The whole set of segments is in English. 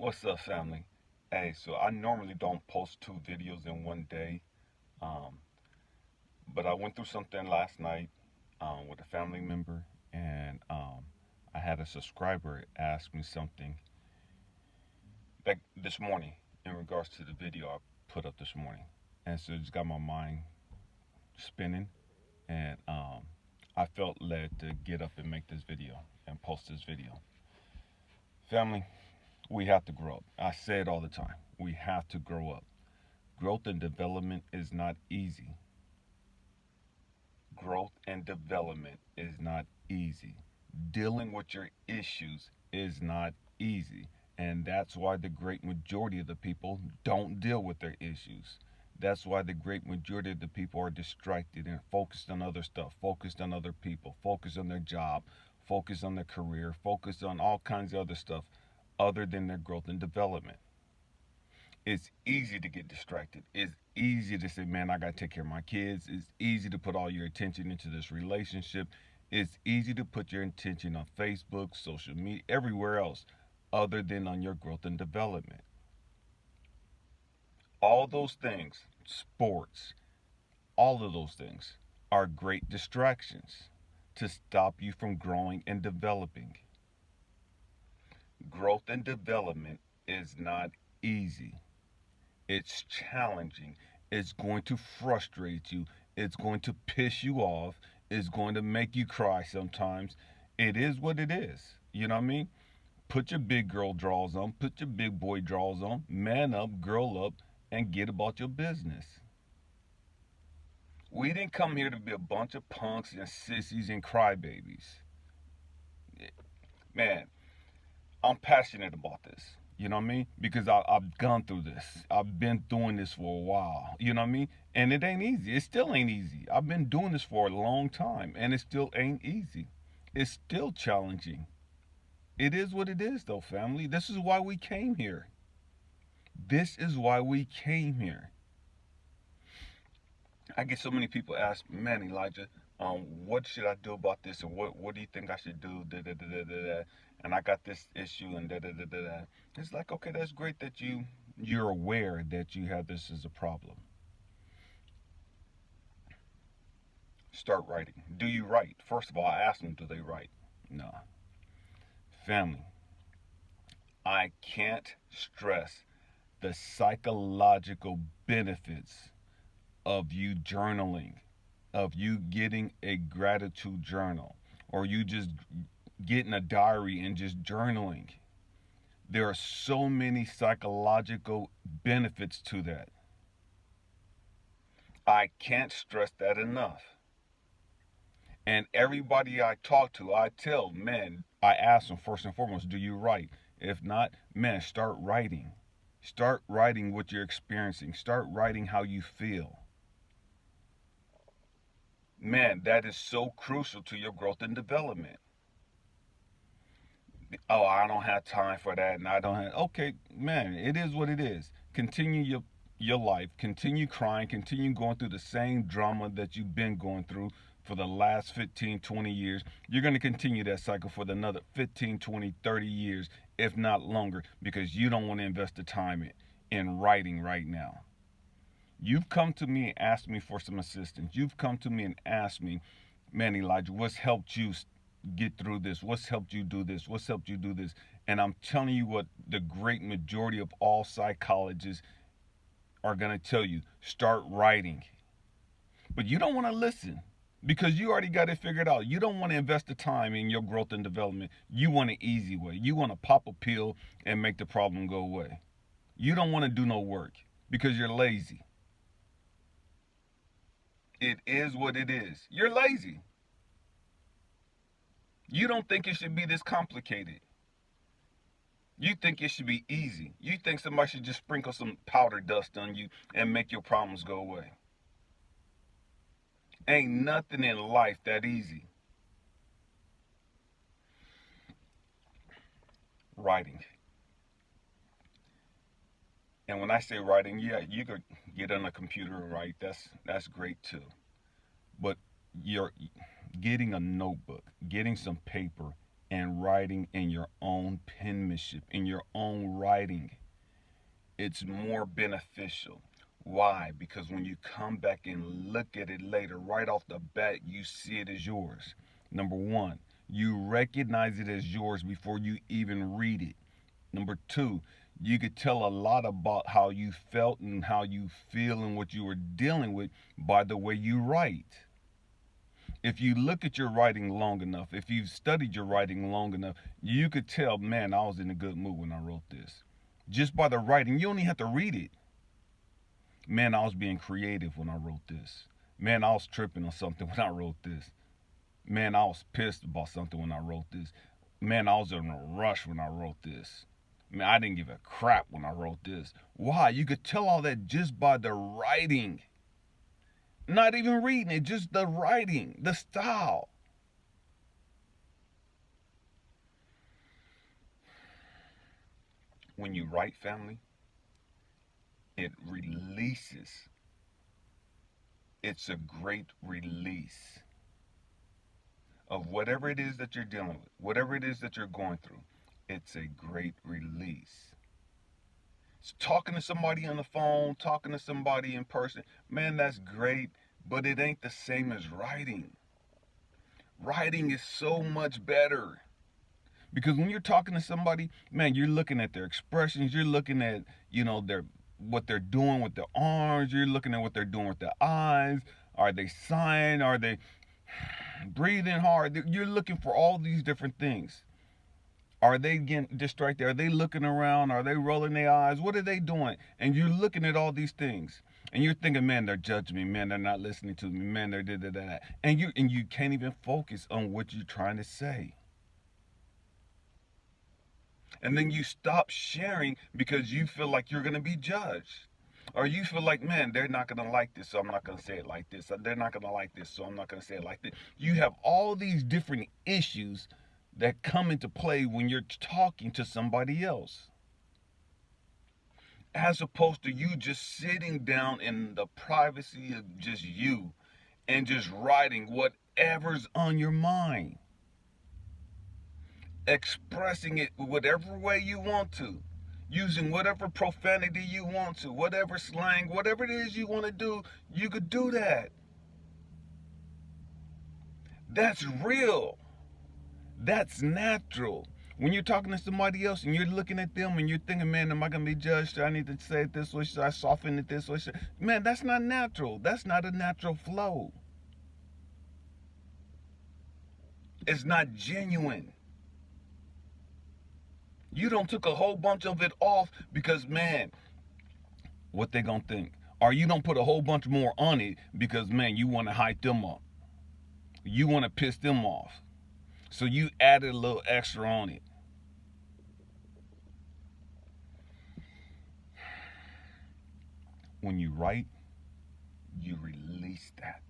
What's up, family? Hey, so I normally don't post two videos in one day, um, but I went through something last night with a family member, and I had a subscriber ask me something like this morning in regards to the video I put up this morning, and so it just got my mind spinning, and I felt led to get up and make this video and post this video. Family, we have to grow up. I say it all the time. We have to grow up. Growth and development is not easy. Growth and development is not easy. Dealing with your issues is not easy. And that's why the great majority of the people don't deal with their issues. That's why the great majority of the people are distracted and focused on other stuff, focused on other people, focused on their job, focused on their career, focused on all kinds of other stuff other than their growth and development. It's easy to get distracted. It's easy to say, man, I got to take care of my kids. It's easy to put all your attention into this relationship. It's easy to put your attention on Facebook, social media, everywhere else other than on your growth and development. All those things, sports, all of those things are great distractions to stop you from growing and developing. Growth and development is not easy. It's challenging. It's going to frustrate you. It's going to piss you off. It's going to make you cry sometimes. It is what it is. You know what I mean? Put your big girl draws on. Put your big boy draws on. Man up, girl up, and get about your business. We didn't come here to be a bunch of punks and sissies and crybabies. Man, I'm passionate about this. You know what I mean? Because I've gone through this. I've been doing this for a while. You know what I mean? And it ain't easy. It still ain't easy. I've been doing this for a long time, and it still ain't easy. It's still challenging. It is what it is, though, family. This is why we came here. This is why we came here. I get so many people ask, man, Elijah, what should I do about this, or what do you think I should do? Da, da, da, da, da, da. And I got this issue, and da da da da da. It's like, okay, that's great that you're aware that you have this as a problem. Start writing. Do you write? First of all, I ask them, do they write? No. Family, I can't stress the psychological benefits of you journaling, of you getting a gratitude journal, or you just getting a diary and just journaling. There are so many psychological benefits to that. I can't stress that enough. And everybody I talk to, I tell, man, I ask them first and foremost, do you write? If not, man, start writing. Start writing what you're experiencing. Start writing how you feel. Man, that is so crucial to your growth and development. Oh, I don't have time for that, and I don't have. Okay, man, it is what it is. Continue your life. Continue crying. Continue going through the same drama that you've been going through for the last 15, 20 years. You're going to continue that cycle for another 15, 20, 30 years, if not longer, because you don't want to invest the time in writing right now. You've come to me and asked me for some assistance. You've come to me and asked me, man, Elijah, what's helped you get through this? What's helped you do this? What's helped you do this? And I'm telling you what the great majority of all psychologists are going to tell you. Start writing. But you don't want to listen because you already got it figured out. You don't want to invest the time in your growth and development. You want an easy way. You want to pop a pill and make the problem go away. You don't want to do no work because you're lazy. It is what it is. You're lazy. You don't think it should be this complicated. You think it should be easy. You think somebody should just sprinkle some powder dust on you and make your problems go away. Ain't nothing in life that easy. Writing. And when I say writing, yeah, you could get on a computer and write. That's great too. But you're getting a notebook, getting some paper, and writing in your own penmanship, in your own writing. It's more beneficial. Why? Because when you come back and look at it later, right off the bat, you see it as yours. Number one, you recognize it as yours before you even read it. Number two, you could tell a lot about how you felt and how you feel and what you were dealing with by the way you write. If you look at your writing long enough, if you've studied your writing long enough, you could tell, man, I was in a good mood when I wrote this. Just by the writing, you only have to read it. Man, I was being creative when I wrote this. Man, I was tripping on something when I wrote this. Man, I was pissed about something when I wrote this. Man, I was in a rush when I wrote this. Man, I didn't give a crap when I wrote this. Why? You could tell all that just by the writing. Not even reading it, just the writing, the style. When you write, family, it releases. It's a great release of whatever it is that you're dealing with, whatever it is that you're going through. It's a great release. It's talking to somebody on the phone, talking to somebody in person, man, that's great, but it ain't the same as writing. Writing is so much better. Because when you're talking to somebody, man, you're looking at their expressions, you're looking at, their what they're doing with their arms, you're looking at what they're doing with their eyes. Are they sighing? Are they breathing hard? You're looking for all these different things. Are they getting distracted? Are they looking around? Are they rolling their eyes? What are they doing? And you're looking at all these things. And you're thinking, man, they're judging me. Man, they're not listening to me. Man, they're da. And you can't even focus on what you're trying to say. And then you stop sharing because you feel like you're going to be judged. Or you feel like, man, they're not going to like this, so I'm not going to say it like this. Or they're not going to like this, so I'm not going to say it like this. You have all these different issues that come into play when you're talking to somebody else. As opposed to you just sitting down in the privacy of just you and just writing whatever's on your mind. Expressing it whatever way you want to, using whatever profanity you want to, whatever slang, whatever it is you want to do, you could do that. That's real. That's natural. When you're talking to somebody else and you're looking at them and you're thinking, man, am I going to be judged? Should I need to say it this way? Should I soften it this way? Man, that's not natural. That's not a natural flow. It's not genuine. You don't took a whole bunch of it off because, man, what they gonna think? Or you don't put a whole bunch more on it because, man, you want to hype them up. You want to piss them off. So you added a little extra on it. When you write, you release that.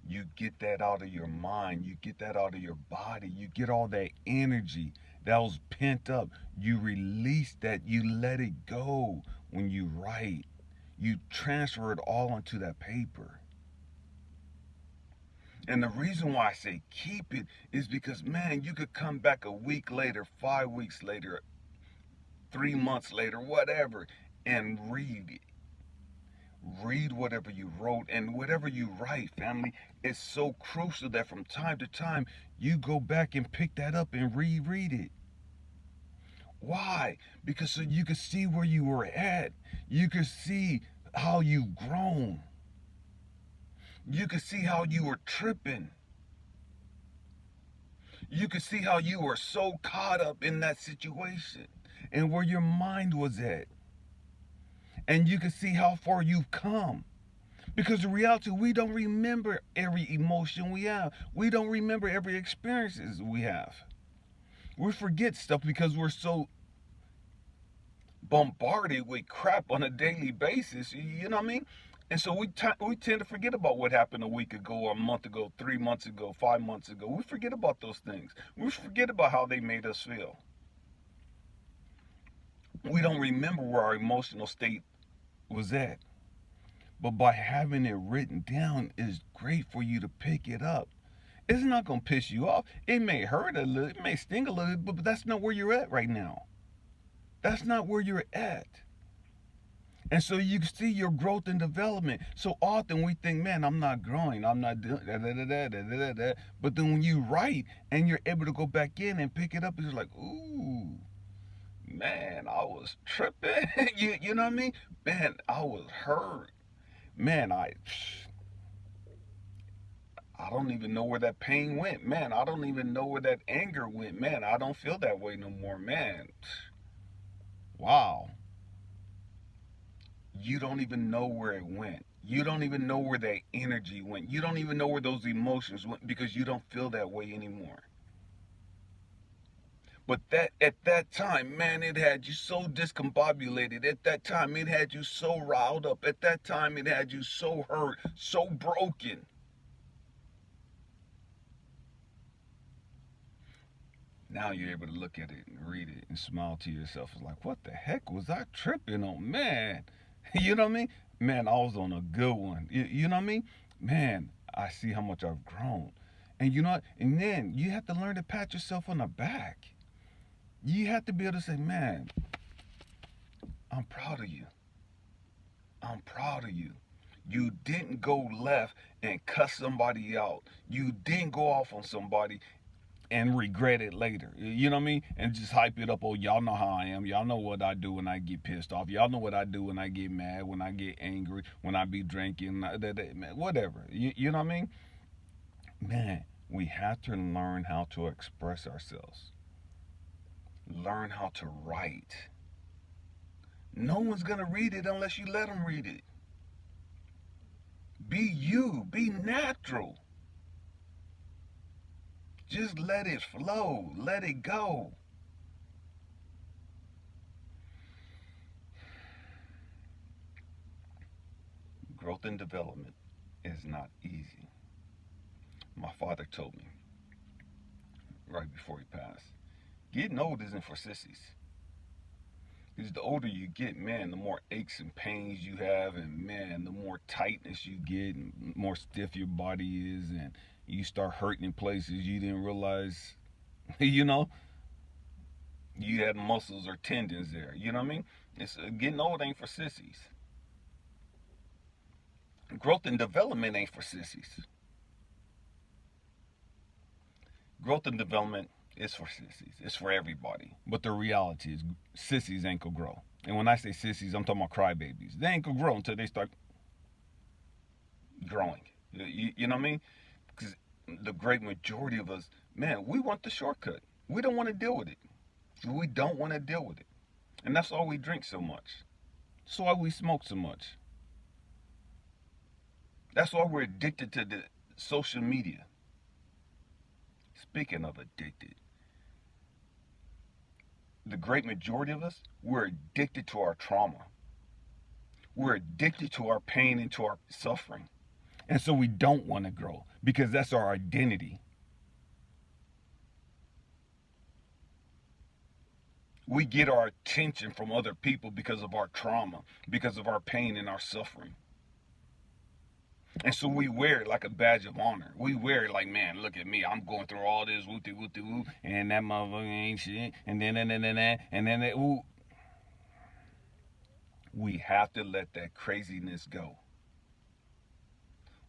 You get that out of your mind. You get that out of your body. You get all that energy that was pent up. You release that. You let it go when you write. You transfer it all onto that paper. And the reason why I say keep it is because, man, you could come back a week later, 5 weeks later, 3 months later, whatever, and read it. Read whatever you wrote, and whatever you write, family, is so crucial that from time to time you go back and pick that up and reread it. Why? Because so you could see where you were at. You could see how you've grown. You could see how you were tripping. You could see how you were so caught up in that situation and where your mind was at. And you can see how far you've come. Because the reality, we don't remember every emotion we have. We don't remember every experiences we have. We forget stuff because we're so bombarded with crap on a daily basis. You know what I mean? And so we tend to forget about what happened a week ago, or a month ago, 3 months ago, 5 months ago. We forget about those things. We forget about how they made us feel. We don't remember where our emotional state was at. But by having it written down is great for you to pick it up It's not going to piss you off. It may hurt a little, it may sting a little, but that's not where you're at right now. That's not where you're at. And so you see your growth and development. So often we think, man, I'm not growing. I'm not doing that. But then when you write and you're able to go back in and pick it up, it's like, ooh, man, I was tripping. You know what I mean? Man, I was hurt. Man, I don't even know where that pain went. Man, I don't even know where that anger went. Man, I don't feel that way no more. Man, wow. You don't even know where it went. You don't even know where that energy went. You don't even know where those emotions went because you don't feel that way anymore. But that at that time, man, it had you so discombobulated. At that time, it had you so riled up. At that time, it had you so hurt, so broken. Now you're able to look at it and read it and smile to yourself. It's like, what the heck was I tripping on, man? You know what I mean? Man, I was on a good one. You know what I mean? Man, I see how much I've grown. And you know what? And then you have to learn to pat yourself on the back. You have to be able to say, man, I'm proud of you. I'm proud of you. You didn't go left and cuss somebody out. You didn't go off on somebody and regret it later. You know what I mean? And just hype it up. Oh, y'all know how I am. Y'all know what I do when I get pissed off. Y'all know what I do when I get mad, when I get angry, when I be drinking, whatever. You know what I mean? Man, we have to learn how to express ourselves. Learn how to write. No one's going to read it unless you let them read it. Be you. Be natural. Just let it flow. Let it go. Growth and development is not easy. My father told me right before he passed, getting old isn't for sissies. Because the older you get, man, the more aches and pains you have, and man, the more tightness you get, and more stiff your body is, and you start hurting in places you didn't realize, you know, you had muscles or tendons there. You know what I mean? It's getting old ain't for sissies. Growth and development ain't for sissies. Growth and development is for sissies. It's for everybody. But the reality is, sissies ain't gonna grow. And when I say sissies, I'm talking about crybabies. They ain't gonna grow until they start growing. You know what I mean? Because the great majority of us, man, we want the shortcut. We don't want to deal with it. We don't want to deal with it. And that's why we drink so much. That's why we smoke so much. That's why we're addicted to the social media. Speaking of addicted, the great majority of us, we're addicted to our trauma. We're addicted to our pain and to our suffering. And so we don't want to grow because that's our identity. We get our attention from other people because of our trauma, because of our pain and our suffering. And so we wear it like a badge of honor. We wear it like, man, look at me. I'm going through all this wooty wooty woo, and that motherfucker ain't shit. And then ooh. We have to let that craziness go.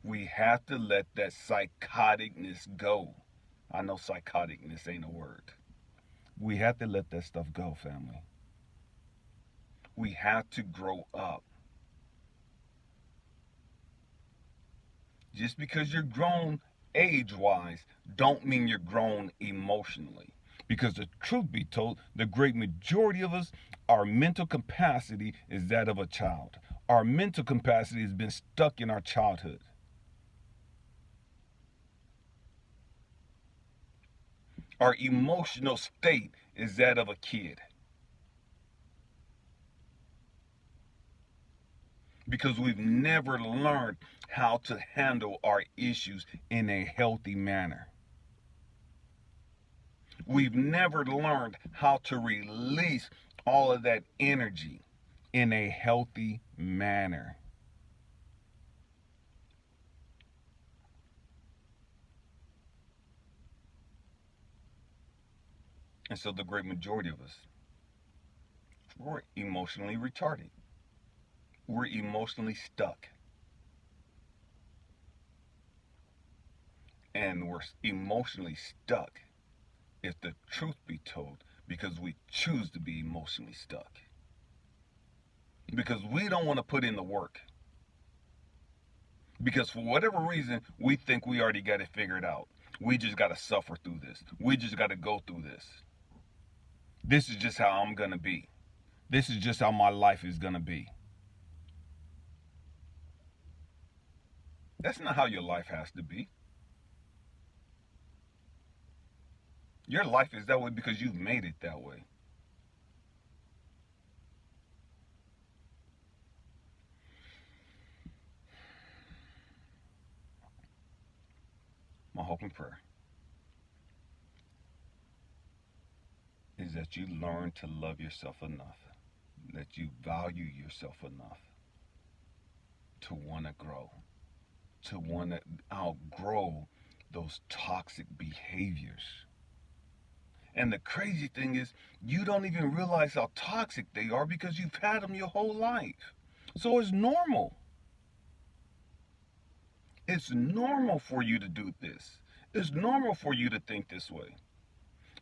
We have to let that psychoticness go. I know psychoticness ain't a word. We have to let that stuff go, family. We have to grow up. Just because you're grown age-wise, don't mean you're grown emotionally. Because the truth be told, the great majority of us, our mental capacity is that of a child. Our mental capacity has been stuck in our childhood. Our emotional state is that of a kid. Because we've never learned how to handle our issues in a healthy manner. We've never learned how to release all of that energy in a healthy manner. And so the great majority of us, we're emotionally retarded. We're emotionally stuck. And we're emotionally stuck, if the truth be told, because we choose to be emotionally stuck. Because we don't want to put in the work. Because for whatever reason, we think we already got it figured out. We just got to suffer through this. We just got to go through this. This is just how I'm going to be. This is just how my life is going to be. That's not how your life has to be. Your life is that way because you've made it that way. My hope and prayer is that you learn to love yourself enough, that you value yourself enough to want to grow, to want to outgrow those toxic behaviors. And the crazy thing is, you don't even realize how toxic they are because you've had them your whole life. So it's normal. It's normal for you to do this. It's normal for you to think this way.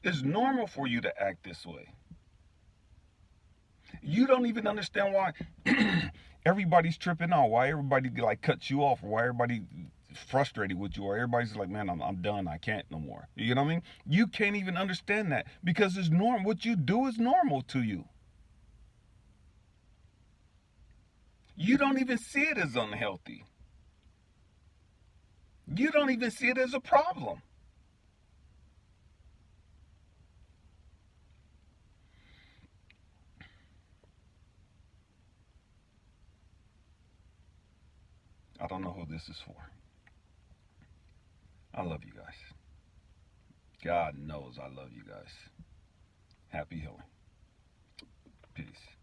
It's normal for you to act this way. You don't even understand why everybody's tripping out, why everybody like cuts you off, or why everybody frustrated with you, or everybody's like, man, I'm done, I can't no more. You know what I mean? You can't even understand that because it's normal. What you do is normal to you. You don't even see it as unhealthy. You don't even see it as a problem. I don't know who this is for. I love you guys. God knows I love you guys. Happy healing. Peace.